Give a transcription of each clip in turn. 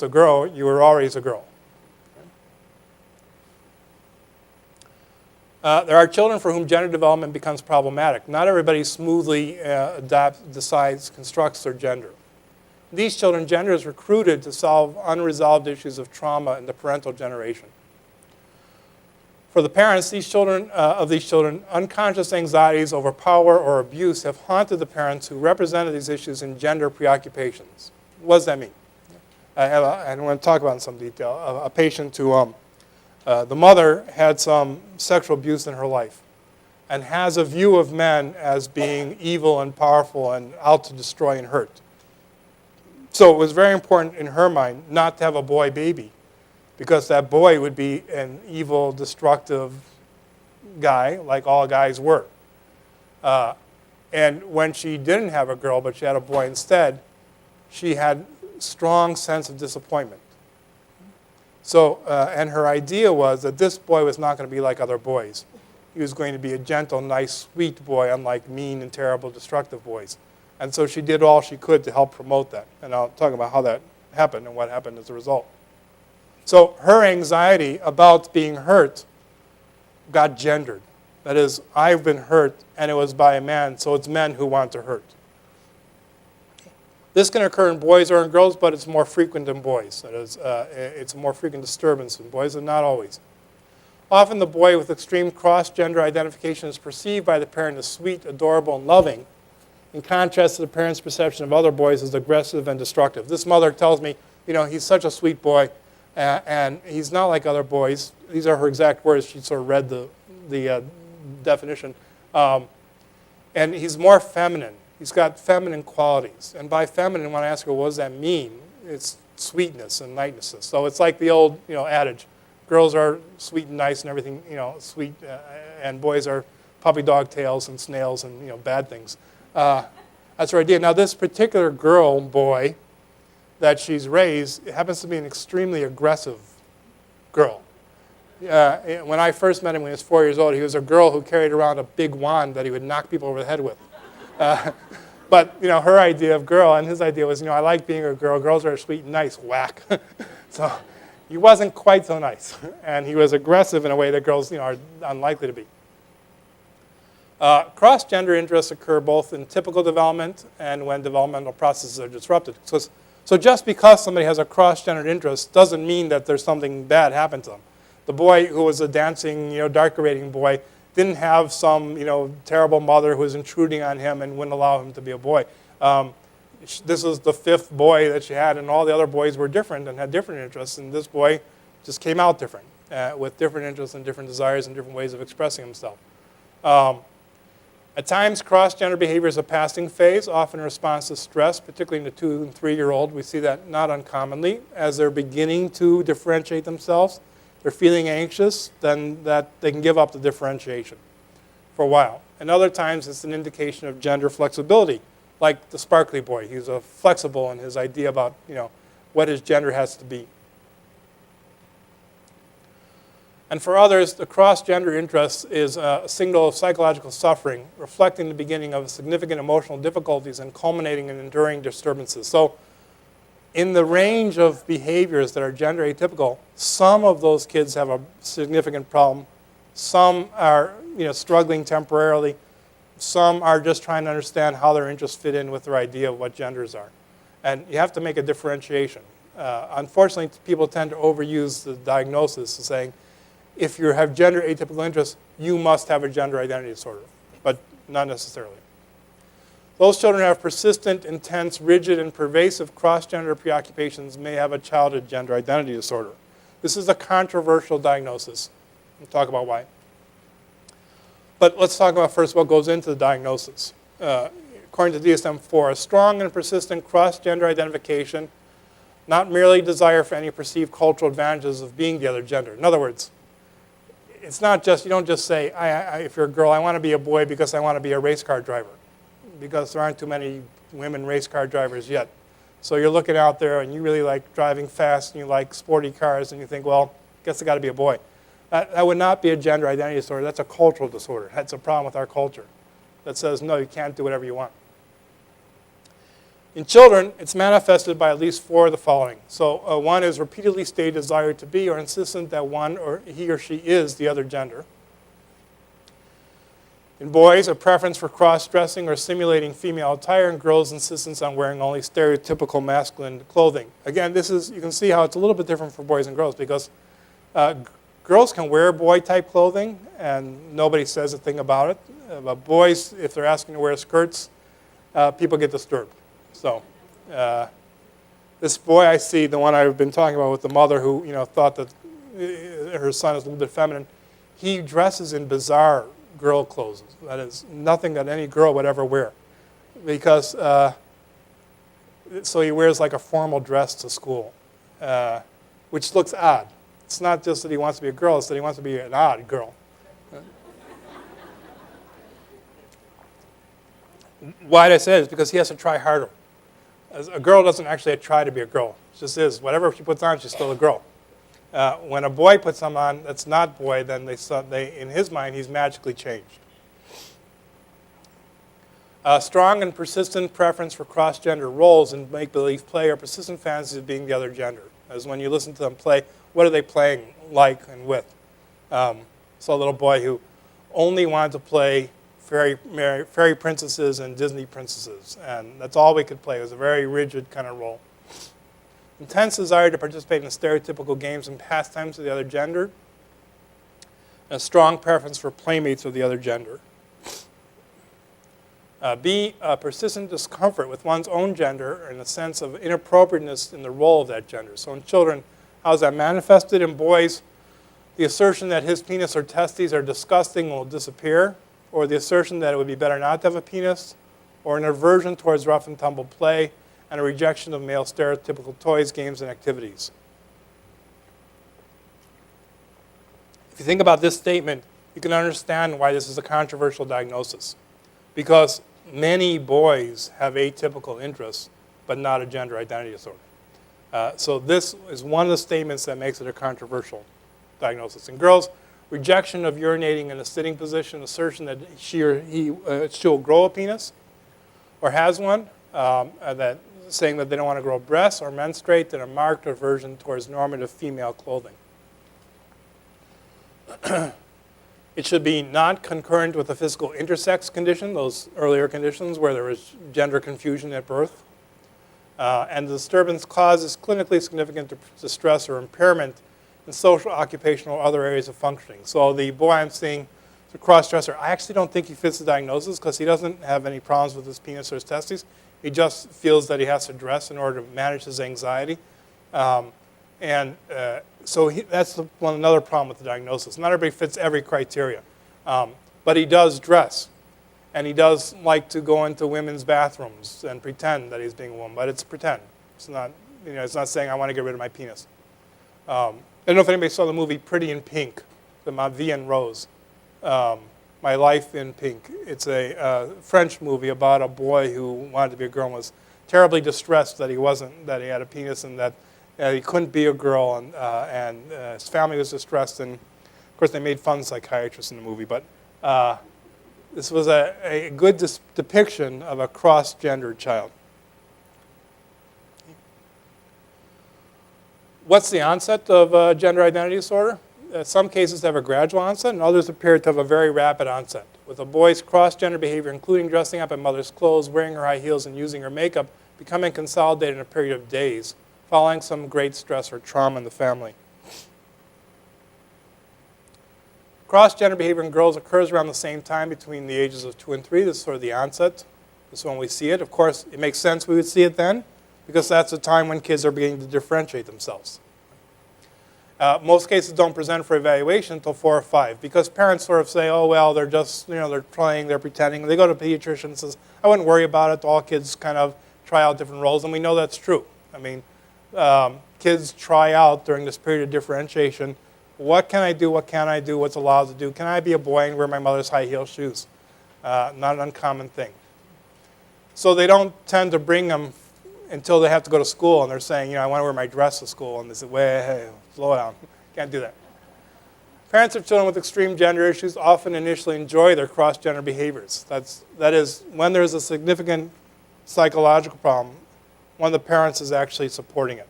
a girl, you were always a girl. There are children for whom gender development becomes problematic. Not everybody smoothly decides, constructs their gender. These children, gender is recruited to solve unresolved issues of trauma in the parental generation. For the parents, of these children, unconscious anxieties over power or abuse have haunted the parents who represented these issues in gender preoccupations. What does that mean? I want to talk about in some detail. A patient who, the mother had some sexual abuse in her life and has a view of men as being evil and powerful and out to destroy and hurt. So it was very important in her mind not to have a boy baby, because that boy would be an evil, destructive guy, like all guys were. And when she didn't have a girl, but she had a boy instead, she had a strong sense of disappointment. So, and her idea was that this boy was not going to be like other boys. He was going to be a gentle, nice, sweet boy, unlike mean and terrible, destructive boys. And so she did all she could to help promote that. And I'll talk about how that happened and what happened as a result. So her anxiety about being hurt got gendered. That is, I've been hurt, and it was by a man, so it's men who want to hurt. This can occur in boys or in girls, but it's more frequent in boys. That is, it's a more frequent disturbance in boys, and not always. Often the boy with extreme cross-gender identification is perceived by the parent as sweet, adorable, and loving, in contrast to the parent's perception of other boys as aggressive and destructive. This mother tells me, you know, he's such a sweet boy, and he's not like other boys. These are her exact words. She sort of read the definition. And he's more feminine. He's got feminine qualities. And by feminine, when I ask her, what does that mean? It's sweetness and niceness. So it's like the old, adage. Girls are sweet and nice and everything, sweet, and boys are puppy dog tails and snails and, bad things. That's her idea. Now, this particular girl, boy, that she's raised, it happens to be an extremely aggressive girl. When I first met him when he was 4 years old, he was a girl who carried around a big wand that he would knock people over the head with. But, her idea of girl and his idea was, I like being a girl. Girls are sweet and nice. Whack. So he wasn't quite so nice. And he was aggressive in a way that girls, are unlikely to be. Cross-gender interests occur both in typical development and when developmental processes are disrupted. So just because somebody has a cross-gendered interest doesn't mean that there's something bad happened to them. The boy who was a dancing, decorating boy didn't have some, terrible mother who was intruding on him and wouldn't allow him to be a boy. This was the fifth boy that she had, and all the other boys were different and had different interests, and this boy just came out different, with different interests and different desires and different ways of expressing himself. At times, cross-gender behavior is a passing phase, often in response to stress, particularly in the 2- and 3-year-old. We see that not uncommonly. As they're beginning to differentiate themselves, they're feeling anxious, then that they can give up the differentiation for a while. And other times, it's an indication of gender flexibility, like the sparkly boy. He's flexible in his idea about what his gender has to be. And for others, the cross-gender interest is a signal of psychological suffering, reflecting the beginning of significant emotional difficulties and culminating in enduring disturbances. So in the range of behaviors that are gender atypical, some of those kids have a significant problem. Some are struggling temporarily. Some are just trying to understand how their interests fit in with their idea of what genders are. And you have to make a differentiation. Unfortunately, people tend to overuse the diagnosis, saying, if you have gender atypical interests, you must have a gender identity disorder, but not necessarily. Those children who have persistent, intense, rigid, and pervasive cross-gender preoccupations may have a childhood gender identity disorder. This is a controversial diagnosis. We'll talk about why. But let's talk about first what goes into the diagnosis. According to DSM-4, a strong and persistent cross-gender identification, not merely desire for any perceived cultural advantages of being the other gender. In other words, it's not just, you don't just say, if you're a girl, I want to be a boy because I want to be a race car driver, because there aren't too many women race car drivers yet. So you're looking out there and you really like driving fast and you like sporty cars and you think, well, I guess I got to be a boy. That would not be a gender identity disorder. That's a cultural disorder. That's a problem with our culture that says, no, you can't do whatever you want. In children, it's manifested by at least 4 of the following. So one is repeatedly stated desire to be or insistent that one or he or she is the other gender. In boys, a preference for cross-dressing or simulating female attire, and girls' insistence on wearing only stereotypical masculine clothing. Again, you can see how it's a little bit different for boys and girls because girls can wear boy-type clothing and nobody says a thing about it. But boys, if they're asking to wear skirts, people get disturbed. So this boy I see, the one I've been talking about with the mother who thought that her son is a little bit feminine, he dresses in bizarre girl clothes. That is nothing that any girl would ever wear. Because, so he wears like a formal dress to school, which looks odd. It's not just that he wants to be a girl, it's that he wants to be an odd girl. Why did I say this? Because he has to try harder. A girl doesn't actually try to be a girl. It just is. Whatever she puts on, she's still a girl. When a boy puts something on that's not boy, then in his mind, he's magically changed. A strong and persistent preference for cross-gender roles in make-believe play or persistent fantasy of being the other gender. As when you listen to them play, what are they playing like and with? So a little boy who only wanted to play fairy princesses and Disney princesses, and that's all we could play. It was a very rigid kind of role. Intense desire to participate in stereotypical games and pastimes of the other gender. And a strong preference for playmates of the other gender. B, persistent discomfort with one's own gender and a sense of inappropriateness in the role of that gender. So in children, how is that manifested? In boys, the assertion that his penis or testes are disgusting will disappear, or the assertion that it would be better not to have a penis, or an aversion towards rough and tumble play, and a rejection of male stereotypical toys, games, and activities. If you think about this statement, you can understand why this is a controversial diagnosis. Because many boys have atypical interests, but not a gender identity disorder. So this is one of the statements that makes it a controversial diagnosis. In girls, rejection of urinating in a sitting position, assertion that she'll grow a penis or has one, saying that they don't want to grow breasts or menstruate, and a marked aversion towards normative female clothing. It should be not concurrent with a physical intersex condition, those earlier conditions where there was gender confusion at birth. And the disturbance causes clinically significant distress or impairment in social, occupational, or other areas of functioning. So the boy I'm seeing, the cross-dresser, I actually don't think he fits the diagnosis because he doesn't have any problems with his penis or his testes. He just feels that he has to dress in order to manage his anxiety. So that's another problem with the diagnosis. Not everybody fits every criteria. But he does dress. And he does like to go into women's bathrooms and pretend that he's being a woman. But it's pretend. It's not, it's not saying I want to get rid of my penis. I don't know if anybody saw the movie Pretty in Pink, the Vivienne Rose. My Life in Pink. It's a French movie about a boy who wanted to be a girl and was terribly distressed that he had a penis and that he couldn't be a girl, and his family was distressed, and of course they made fun of psychiatrists in the movie, but this was a good depiction of a cross-gendered child. What's the onset of gender identity disorder? Some cases have a gradual onset, and others appear to have a very rapid onset. With a boy's cross-gender behavior, including dressing up in mother's clothes, wearing her high heels, and using her makeup, becoming consolidated in a period of days, following some great stress or trauma in the family. Cross-gender behavior in girls occurs around the same time between the ages of 2 and 3. This is sort of the onset. This is when we see it. Of course, it makes sense we would see it then, because that's the time when kids are beginning to differentiate themselves. Most cases don't present for evaluation until 4 or 5 because parents sort of say, oh, well, they're just, they're playing, they're pretending. They go to a pediatrician and says, I wouldn't worry about it. All kids kind of try out different roles, and we know that's true. I mean, kids try out during this period of differentiation. What can I do? What can't I do? What's allowed to do? Can I be a boy and wear my mother's high heel shoes? Not an uncommon thing. So they don't tend to bring them until they have to go to school, and they're saying, I want to wear my dress to school. And they say, hey, slow down. Can't do that. Parents of children with extreme gender issues often initially enjoy their cross-gender behaviors. That is, when there's a significant psychological problem, one of the parents is actually supporting it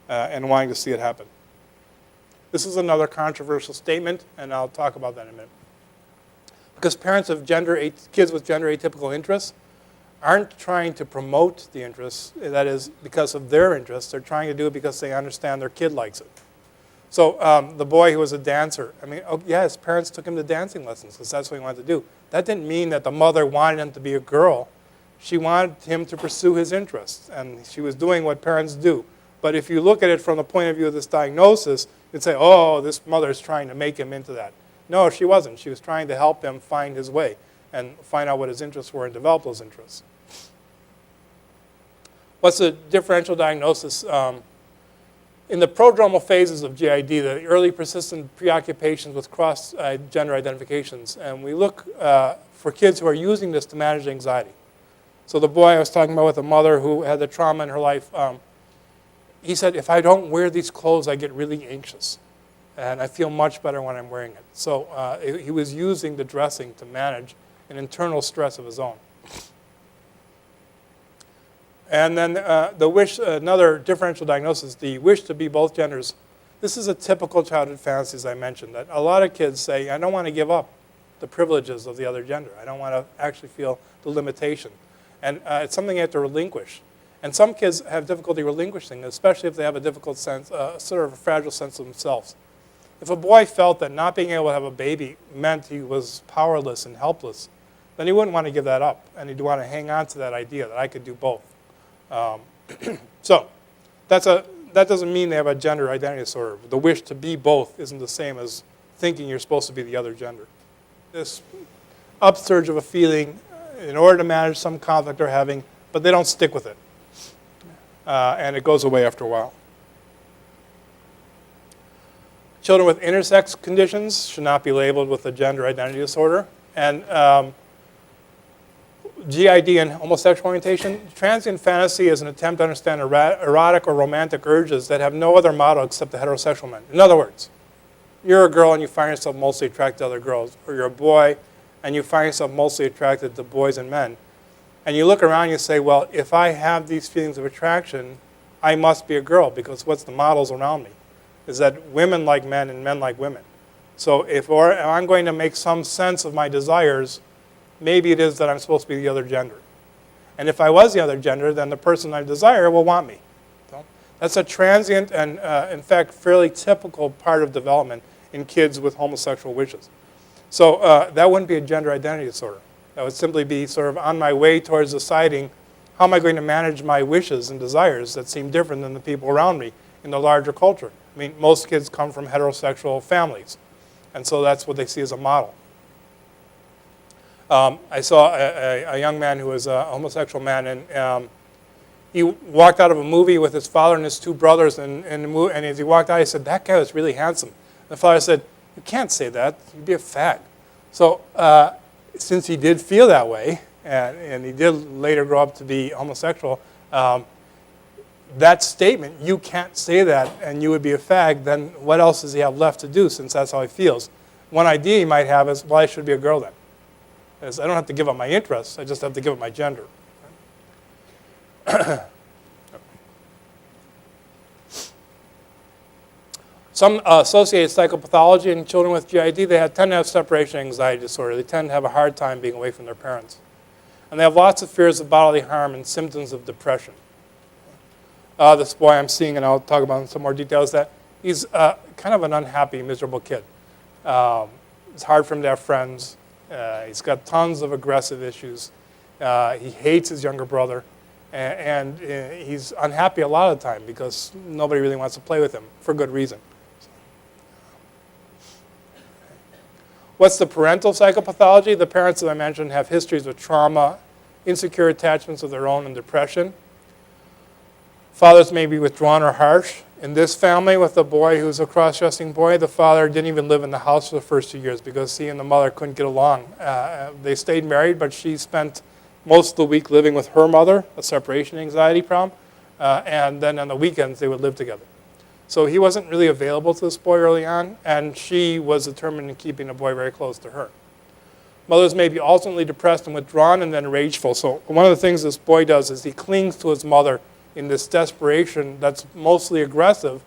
and wanting to see it happen. This is another controversial statement, and I'll talk about that in a minute. Because parents of kids with gender atypical interests aren't trying to promote the interests, that is, because of their interests. They're trying to do it because they understand their kid likes it. So the boy who was a dancer, I mean, yeah, his parents took him to dancing lessons because that's what he wanted to do. That didn't mean that the mother wanted him to be a girl. She wanted him to pursue his interests, and she was doing what parents do. But if you look at it from the point of view of this diagnosis, you'd say, oh, this mother is trying to make him into that. No, she wasn't. She was trying to help him find his way and find out what his interests were and develop those interests. What's the differential diagnosis? In the prodromal phases of GID, the early persistent preoccupations with cross-gender identifications, and we look for kids who are using this to manage anxiety. So the boy I was talking about with a mother who had the trauma in her life, he said, if I don't wear these clothes, I get really anxious. And I feel much better when I'm wearing it. So he was using the dressing to manage an internal stress of his own. And then the wish, another differential diagnosis, the wish to be both genders. This is a typical childhood fantasy, as I mentioned, that a lot of kids say, I don't want to give up the privileges of the other gender. I don't want to actually feel the limitation. And it's something you have to relinquish. And some kids have difficulty relinquishing, especially if they have a difficult sense, sort of a fragile sense of themselves. If a boy felt that not being able to have a baby meant he was powerless and helpless, then he wouldn't want to give that up. And he'd want to hang on to that idea that I could do both. So that doesn't mean they have a gender identity disorder. The wish to be both isn't the same as thinking you're supposed to be the other gender. This upsurge of a feeling in order to manage some conflict they're having, but they don't stick with it. And it goes away after a while. Children with intersex conditions should not be labeled with a gender identity disorder. And GID and homosexual orientation, transient fantasy is an attempt to understand erotic or romantic urges that have no other model except the heterosexual men. In other words, you're a girl and you find yourself mostly attracted to other girls, or you're a boy and you find yourself mostly attracted to boys and men. And you look around and you say, well, if I have these feelings of attraction, I must be a girl, because what's the models around me? Is that women like men and men like women. So if I'm going to make some sense of my desires, maybe it is that I'm supposed to be the other gender. And if I was the other gender, then the person I desire will want me. So that's a transient and, in fact, fairly typical part of development in kids with homosexual wishes. So that wouldn't be a gender identity disorder. That would simply be sort of on my way towards deciding how am I going to manage my wishes and desires that seem different than the people around me in the larger culture. I mean, most kids come from heterosexual families, and so that's what they see as a model. I saw a young man who was a homosexual man, and he walked out of a movie with his father and his two brothers, and as he walked out, he said, that guy was really handsome. The father said, you can't say that, you'd be a fag. So since he did feel that way, and he did later grow up to be homosexual, that statement, you can't say that and you would be a fag, then what else does he have left to do since that's how he feels? One idea he might have is, well, I should be a girl then. Is I don't have to give up my interests, I just have to give up my gender. Some associated psychopathology in children with GID, they tend to have separation anxiety disorder. They tend to have a hard time being away from their parents. And they have lots of fears of bodily harm and symptoms of depression. This boy I'm seeing, and I'll talk about in some more details, that he's kind of an unhappy, miserable kid. It's hard for him to have friends. He's got tons of aggressive issues. He hates his younger brother. And he's unhappy a lot of the time because nobody really wants to play with him for good reason. What's the parental psychopathology? The parents, as I mentioned, have histories of trauma, insecure attachments of their own, and depression. Fathers may be withdrawn or harsh. In this family with the boy who's a cross-dressing boy, the father didn't even live in the house for the first 2 years because he and the mother couldn't get along. They stayed married, but she spent most of the week living with her mother, a separation anxiety problem, and then on the weekends they would live together. So he wasn't really available to this boy early on, and she was determined in keeping the boy very close to her. Mothers may be alternately depressed and withdrawn and then rageful. So one of the things this boy does is he clings to his mother in this desperation that's mostly aggressive,